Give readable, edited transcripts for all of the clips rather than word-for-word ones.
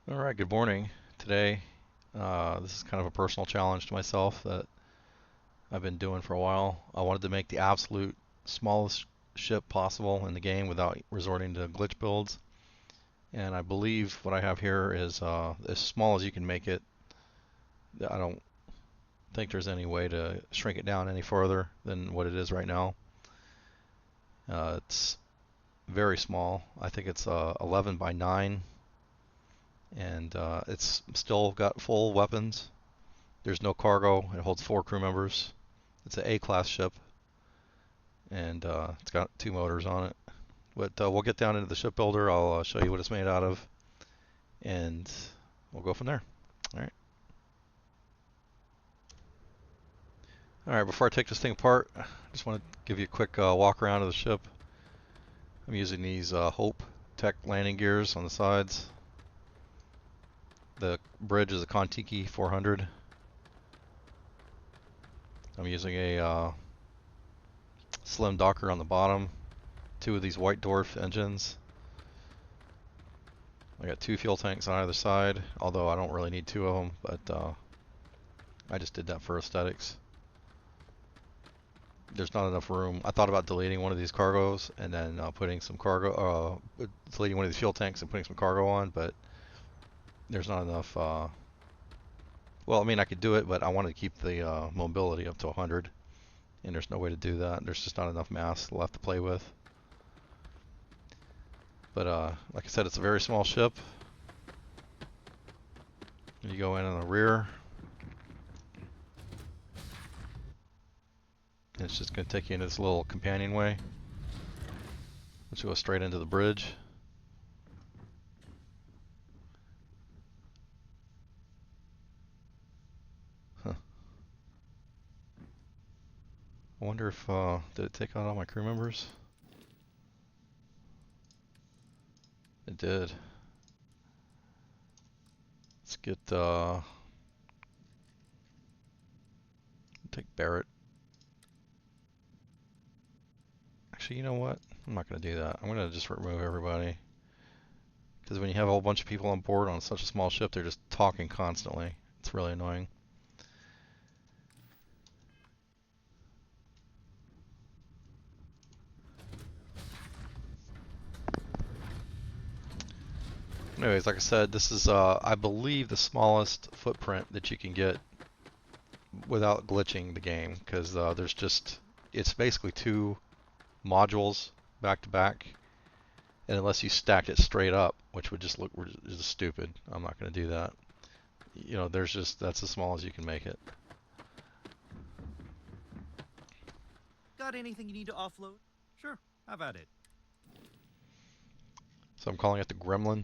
All right, good morning. Today, this is kind of a personal challenge to myself that I've been doing for a while. I wanted to make the absolute smallest ship possible in the game without resorting to glitch builds. And I believe what I have here is as small as you can make it. I don't think there's any way to shrink it down any further than what it is right now. It's very small. I think it's 11 by 9, and it's still got full weapons. There's no cargo. It holds 4 crew members. It's an A-class ship, and it's got 2 motors on it. But we'll get down into the shipbuilder. I'll show you what it's made out of, and we'll go from there. All right. All right. Before I take this thing apart, I just want to give you a quick walk around of the ship. I'm using these Hope Tech landing gears on the sides. The bridge is a Kontiki 400. I'm using a slim docker on the bottom. 2 of these White Dwarf engines. I got 2 fuel tanks on either side, although I don't really need 2 of them, but I just did that for aesthetics. There's not enough room. I thought about deleting one of these cargoes and then putting some cargo, deleting one of these fuel tanks and putting some cargo on, but there's not enough. Well, I mean, I could do it, but I wanted to keep the mobility up to 100, and there's no way to do that. There's just not enough mass left to play with. But like I said, it's a very small ship. You go in on the rear. It's just going to take you into this little companionway, which goes straight into the bridge. Huh. I wonder if did it take out all my crew members? It did. Let's get take Barrett. Actually, you know what? I'm not going to do that. I'm going to just remove everybody. Because when you have a whole bunch of people on board on such a small ship, they're just talking constantly. It's really annoying. Anyways, like I said, this is, I believe, the smallest footprint that you can get without glitching the game. Because there's just, it's basically 2 modules back to back. And unless you stacked it straight up, which would just look just stupid, I'm not going to do that. You know, there's just, that's as small as you can make it. Got anything you need to offload? Sure, have at it. So I'm calling it the Gremlin.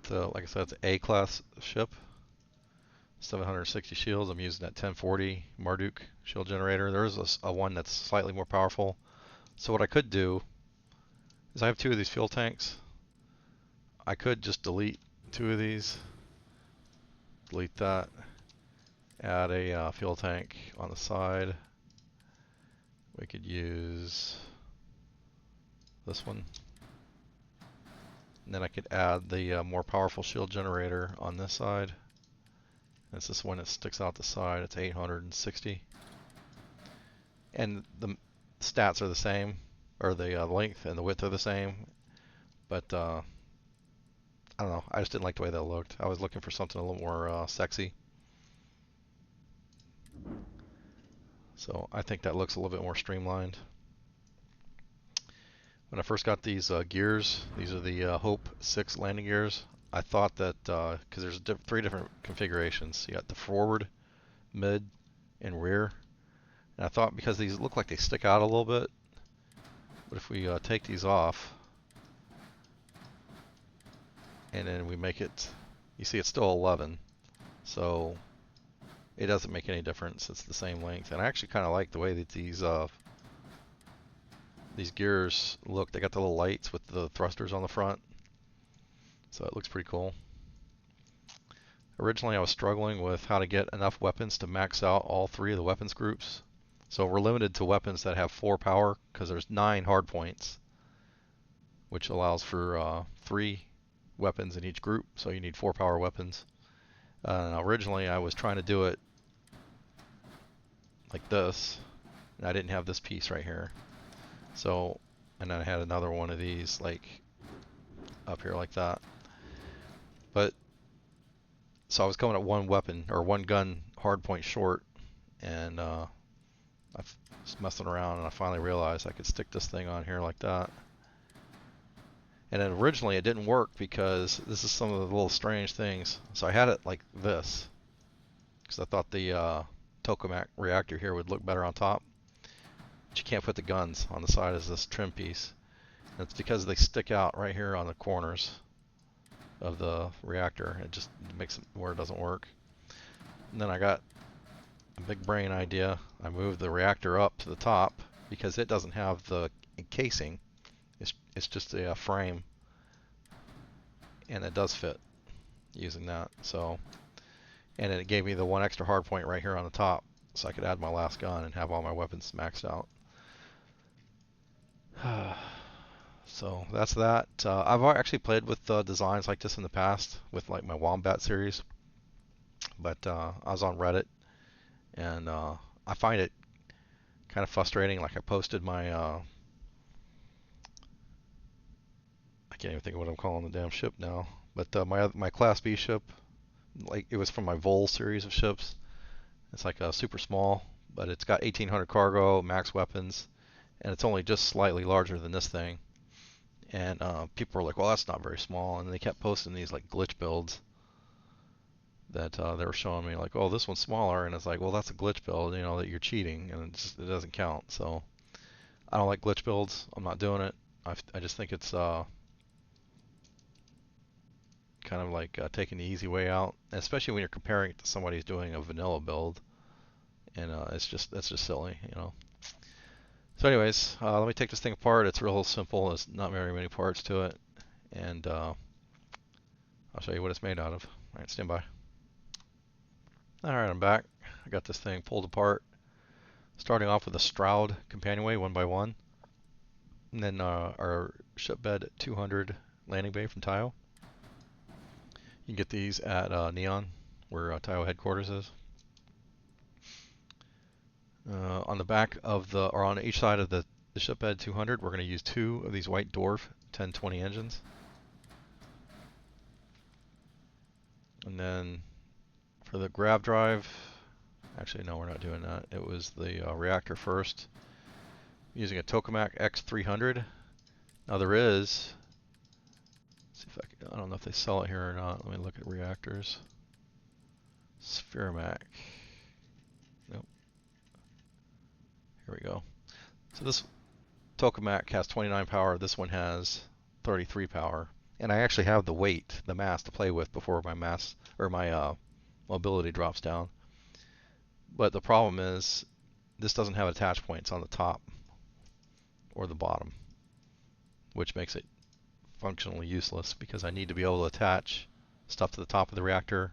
So, like I said, it's an A-class ship. 760 shields. I'm using that 1040 Marduk shield generator. There is a one that's slightly more powerful. So what I could do is I have 2 of these fuel tanks. I could just delete 2 of these. Delete that. Add a fuel tank on the side. We could use this one. And then I could add the more powerful shield generator on this side. It's this one that sticks out the side. It's 860. And the stats are the same, or the length and the width are the same. But I don't know. I just didn't like the way that looked. I was looking for something a little more sexy. So I think that looks a little bit more streamlined. When I first got these gears, these are the Hope 6 landing gears. I thought that, because there's 3 different configurations. You got the forward, mid, and rear. And I thought because these look like they stick out a little bit, but if we take these off, and then we make it, you see it's still 11. So it doesn't make any difference. It's the same length. And I actually kind of like the way that these gears look. They got the little lights with the thrusters on the front. So it looks pretty cool. Originally I was struggling with how to get enough weapons to max out all 3 of the weapons groups. So we're limited to weapons that have 4 power because there's 9 hardpoints, which allows for 3 weapons in each group, so you need 4 power weapons. Originally I was trying to do it like this, and I didn't have this piece right here. So, and then I had another one of these like up here like that. But so I was coming at one weapon or one gun hardpoint short, and I was messing around, and I finally realized I could stick this thing on here like that. And then originally it didn't work because this is some of the little strange things. So I had it like this because I thought the tokamak reactor here would look better on top. But you can't put the guns on the side as this trim piece. And it's because they stick out right here on the corners of the reactor. It just makes it where it doesn't work. And then I got a big brain idea. I moved the reactor up to the top because it doesn't have the casing. It's just a frame, and it does fit using that. So, and it gave me the one extra hard point right here on the top, so I could add my last gun and have all my weapons maxed out. So that's that. I've actually played with designs like this in the past with like my Wombat series, but I was on Reddit, and I find it kind of frustrating. Like I posted my I can't even think of what I'm calling the damn ship now. But my Class B ship, like it was from my Vol series of ships. It's like a super small, but it's got 1800 cargo, max weapons, and it's only just slightly larger than this thing. And people were like, "Well, that's not very small," and they kept posting these like glitch builds that they were showing me, like, "Oh, this one's smaller," and it's like, "Well, that's a glitch build, you know, that you're cheating, and it doesn't count." So I don't like glitch builds. I'm not doing it. I just think it's kind of like taking the easy way out, especially when you're comparing it to somebody who's doing a vanilla build, and that's just silly, you know. So anyways, let me take this thing apart. It's real simple. There's not very many parts to it, and I'll show you what it's made out of. All right, stand by. All right, I'm back. I got this thing pulled apart, starting off with a Stroud companionway, one by one, and then our shipbed 200 landing bay from Tayo. You can get these at Neon, where Tayo headquarters is. On the back of the, or on each side of the shipbed 200, we're going to use 2 of these White Dwarf 1020 engines. And then for the grav drive, actually no, we're not doing that. It was the reactor first, using a Tokamak X300. Now there is, let's see if I don't know if they sell it here or not. Let me look at reactors. Spheramac. Nope. Here we go. So this Tokamak has 29 power. This one has 33 power. And I actually have the weight, the mass to play with before my mass or my mobility drops down. But the problem is this doesn't have attach points on the top or the bottom, which makes it functionally useless because I need to be able to attach stuff to the top of the reactor.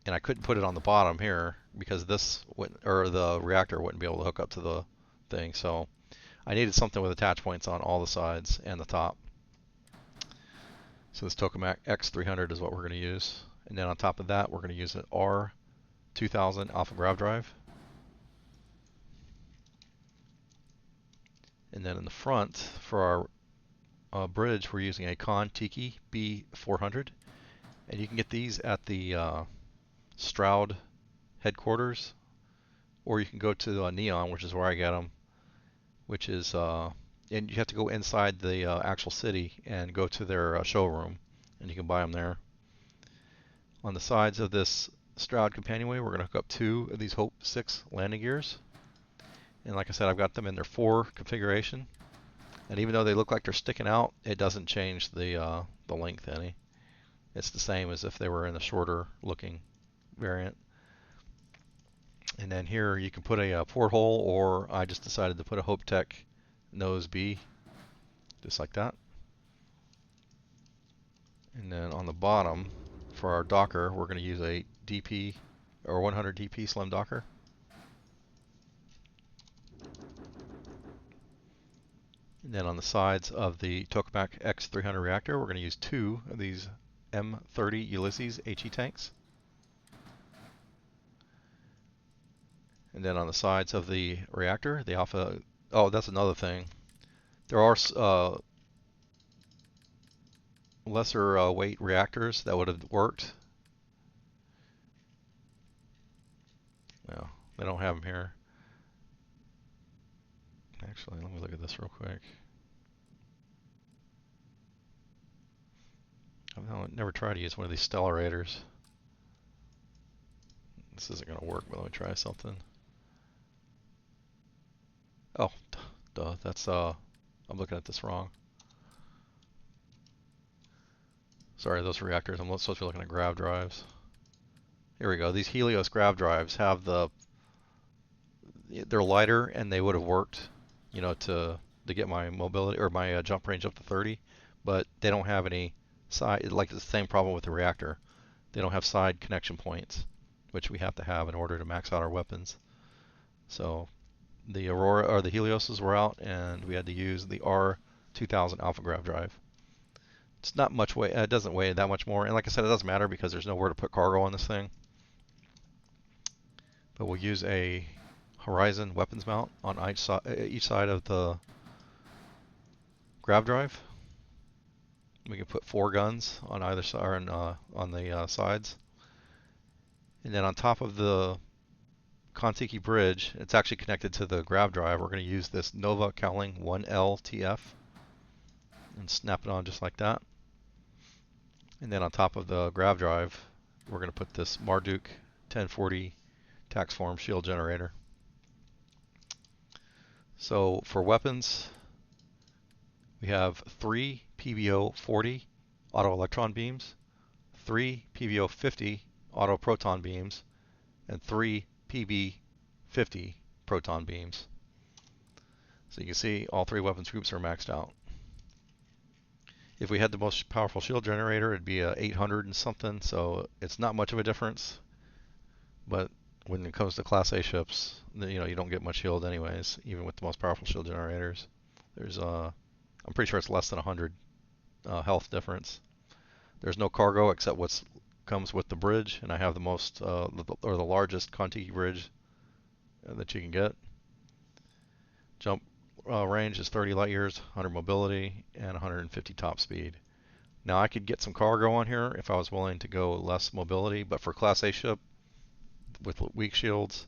And I couldn't put it on the bottom here because this wouldn't, or the reactor wouldn't be able to hook up to the thing. So I needed something with attach points on all the sides and the top. So this Tokamak X300 is what we're going to use. And then on top of that, we're going to use an R2000 alpha grav drive. And then in the front, for our bridge, we're using a Con Tiki B400. And you can get these at the Stroud headquarters, or you can go to Neon, which is where I get them, which is, and you have to go inside the actual city and go to their showroom, and you can buy them there. On the sides of this Stroud companionway, we're going to hook up 2 of these Hope 6 landing gears. And like I said, I've got them in their 4 configuration. And even though they look like they're sticking out, it doesn't change the length any. It's the same as if they were in the shorter looking variant. And then here you can put a porthole, or I just decided to put a Hope Tech nose B, just like that. And then on the bottom, for our docker, we're going to use a DP, or 100 DP slim docker. And then on the sides of the Tokamak X300 reactor, we're going to use 2 of these M30 Ulysses HE tanks. And then on the sides of the reactor, the Alpha... Oh, that's another thing. There are lesser weight reactors that would have worked. No, they don't have them here. Actually, let me look at this real quick. I've never tried to use one of these stellarators. This isn't going to work, but let me try something. Oh, duh, that's, I'm looking at this wrong. Sorry, those reactors, I'm supposed to be looking at grav drives. Here we go, these Helios grav drives have they're lighter and they would have worked, you know, to get my mobility, or my jump range up to 30, but they don't have any side, like the same problem with the reactor. They don't have side connection points, which we have to have in order to max out our weapons. So the Aurora or the Helioses were out, and we had to use the R2000 Alpha Grav drive. It's not much weight. It doesn't weigh that much more, and like I said, it doesn't matter because there's nowhere to put cargo on this thing. But we'll use a Horizon weapons mount on each side of the grav drive. We can put 4 guns on either side, or on the sides. And then on top of the Kontiki bridge, it's actually connected to the grav drive. We're going to use this Nova Cowling 1LTF and snap it on just like that. And then on top of the grav drive, we're going to put this Marduk 1040 Taxform shield generator. So for weapons, we have 3 PBO 40 auto electron beams, 3 PBO 50 auto proton beams, and 3 PB 50 proton beams. So you can see all 3 weapons groups are maxed out. If we had the most powerful shield generator, it'd be a 800 and something, so it's not much of a difference. But when it comes to Class A ships, you know, you don't get much shield anyways, even with the most powerful shield generators. There's I'm pretty sure it's less than 100 health difference. There's no cargo except what comes with the bridge, and I have the most, or the largest Kontiki bridge that you can get. Jump range is 30 light years, 100 mobility, and 150 top speed. Now I could get some cargo on here if I was willing to go less mobility, but for Class A ship with weak shields,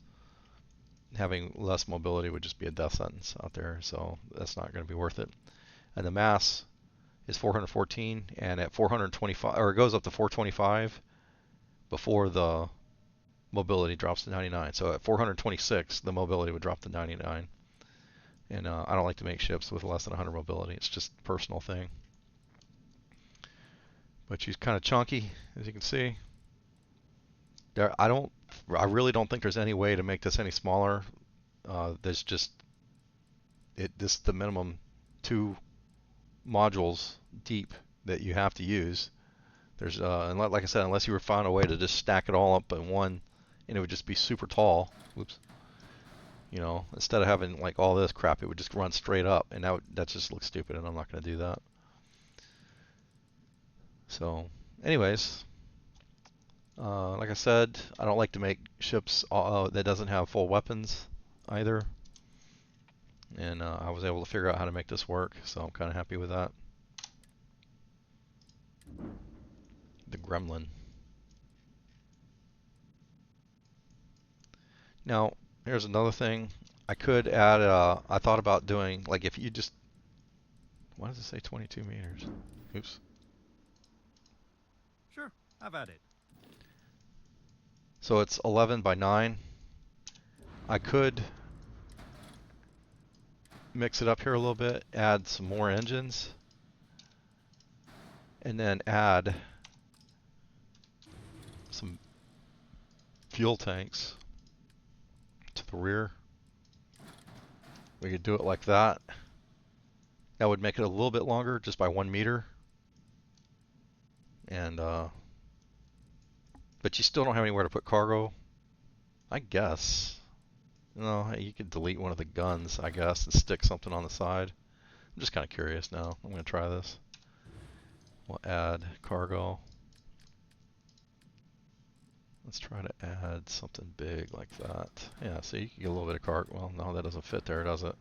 having less mobility would just be a death sentence out there, so that's not going to be worth it. And the mass is 414, and at 425, or it goes up to 425 before the mobility drops to 99. So at 426, the mobility would drop to 99. And I don't like to make ships with less than 100 mobility. It's just a personal thing. But she's kind of chunky, as you can see. I really don't think there's any way to make this any smaller. There's just this the minimum 2 modules deep that you have to use. There's and like I said, unless you were found a way to just stack it all up in one, and it would just be super tall. Whoops. You know, instead of having like all this crap, it would just run straight up, and that just looks stupid, and I'm not going to do that. So, anyways, like I said, I don't like to make ships that doesn't have full weapons either, and I was able to figure out how to make this work, so I'm kind of happy with that. The Gremlin. Now, here's another thing. I could add, I thought about doing, like if you just, why does it say 22 meters? Oops. Sure, have at it. So it's 11 by 9. I could mix it up here a little bit, add some more engines, and then add some fuel tanks to the rear. We could do it like that. That would make it a little bit longer, just by 1 meter. And but you still don't have anywhere to put cargo, I guess. No, you could delete one of the guns, I guess, and stick something on the side. I'm just kind of curious now. I'm going to try this. We'll add cargo. Let's try to add something big like that. Yeah, so you can get a little bit of cargo. Well, no, that doesn't fit there, does it?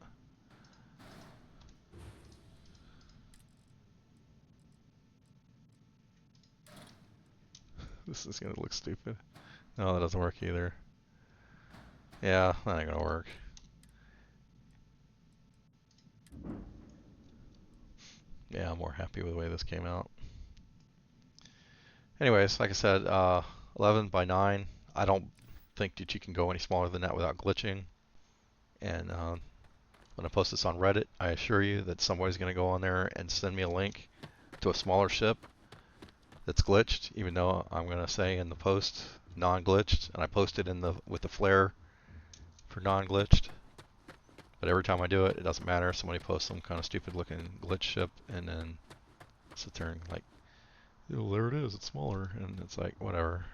This is going to look stupid. No, that doesn't work either. Yeah, that ain't going to work. Yeah, I'm more happy with the way this came out. Anyways, like I said, 11 by 9. I don't think that you can go any smaller than that without glitching. And when I post this on Reddit, I assure you that somebody's going to go on there and send me a link to a smaller ship that's glitched, even though I'm going to say in the post non-glitched, and I post it in the with the flare for non-glitched. But every time I do it, it doesn't matter. Somebody posts some kind of stupid looking glitch ship, and then sit there and like, oh, there it is, it's smaller, and it's like, whatever.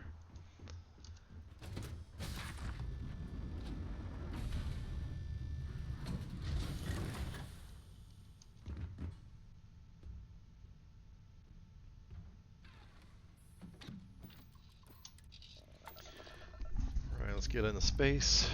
Alright, let's get into space.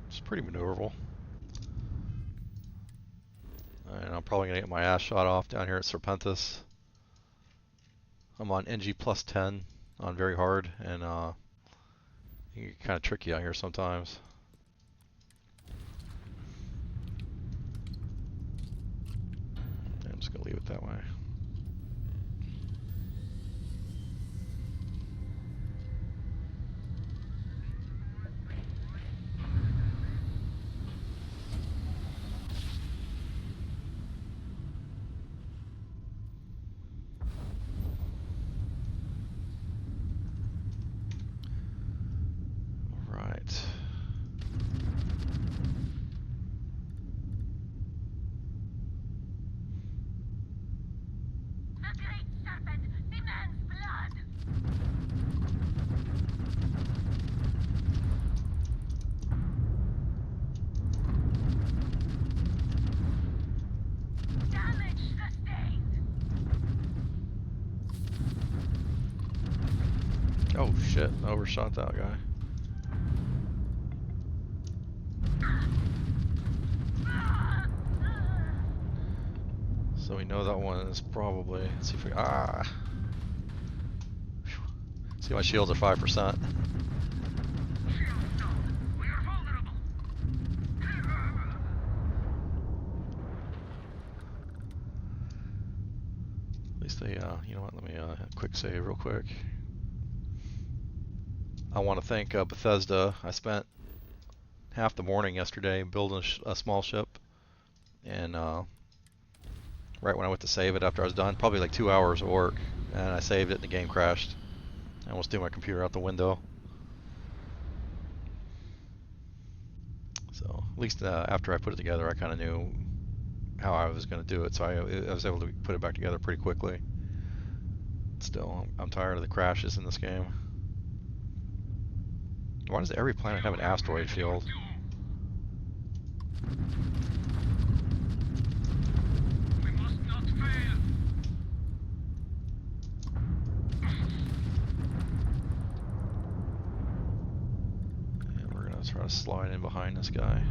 It's pretty maneuverable. And I'm probably going to get my ass shot off down here at Serpentis. I'm on NG plus 10 on very hard, and it can get kind of tricky out here sometimes. I'm just going to leave it that way. Alright. The great serpent demands blood. Damage sustained. Oh shit, I overshot that guy. So we know that one is probably, let's see if we, see my shields are 5%. We are vulnerable. At least they, you know what, let me quick save real quick. I want to thank Bethesda. I spent half the morning yesterday building a small ship, and right when I went to save it after I was done, probably like 2 hours of work, and I saved it and the game crashed. I almost threw my computer out the window. So at least after I put it together, I kind of knew how I was going to do it, so I was able to put it back together pretty quickly. Still, I'm tired of the crashes in this game. Why does every planet have an asteroid field? We must not fail. And we're going to try to slide in behind this guy.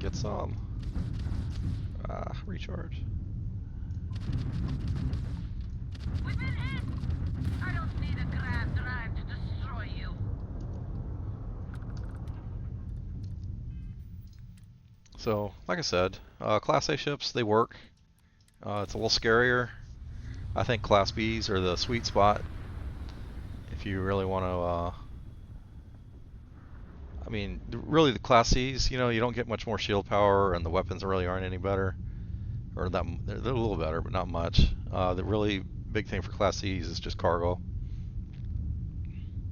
Get some. Recharge. We've been hit. I don't need a grav drive to destroy you. So, like I said, Class A ships, they work. It's a little scarier. I think Class Bs are the sweet spot if you really want to mean, really the Class Cs, you know, you don't get much more shield power, and the weapons really aren't any better, or that they're a little better, but not much. The really big thing for Class Cs is just cargo.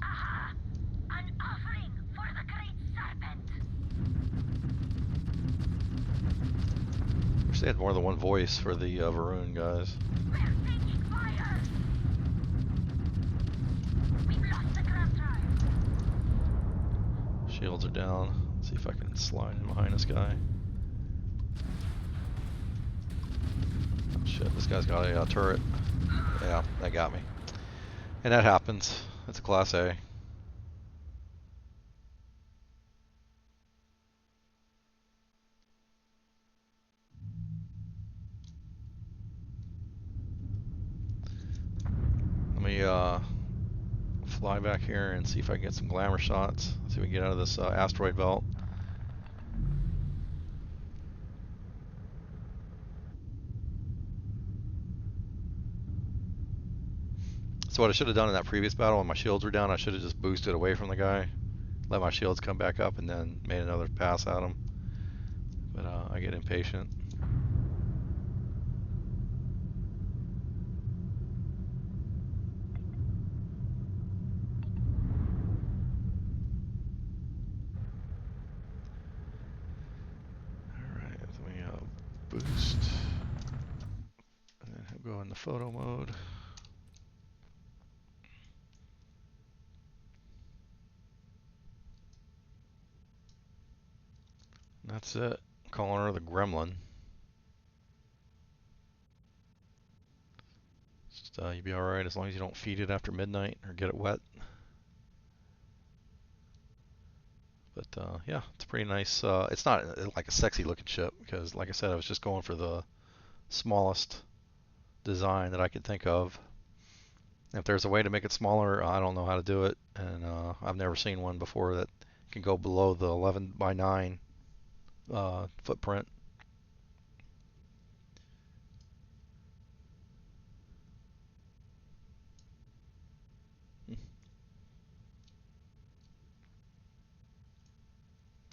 Aha! An offering for the great serpent. Wish they had more than one voice for the Varun guys. We're taking fire. We've lost the grab drive. Shields are down. Let's see if I can slide in behind this guy. Oh shit, this guy's got a turret. Yeah, that got me. And that happens. It's a Class A. Let me fly back here and see if I can get some glamour shots. See if we can get out of this asteroid belt. So what I should have done in that previous battle when my shields were down, I should have just boosted away from the guy, let my shields come back up, and then made another pass at him. But I get impatient. Alright, let me boost. And then go into photo mode. And that's it. Calling her the Gremlin. Just, you'll be alright as long as you don't feed it after midnight or get it wet. But yeah, it's pretty nice. It's not like a sexy looking ship because, like I said, I was just going for the smallest design that I could think of. If there's a way to make it smaller, I don't know how to do it, and I've never seen one before that can go below the 11 by 9 footprint.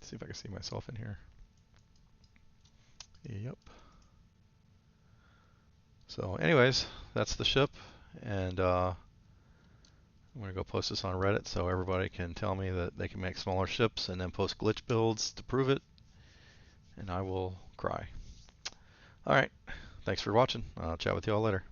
See if I can see myself in here. Yep. So anyways, that's the ship, and I'm going to go post this on Reddit so everybody can tell me that they can make smaller ships and then post glitch builds to prove it, and I will cry. Alright, thanks for watching. I'll chat with you all later.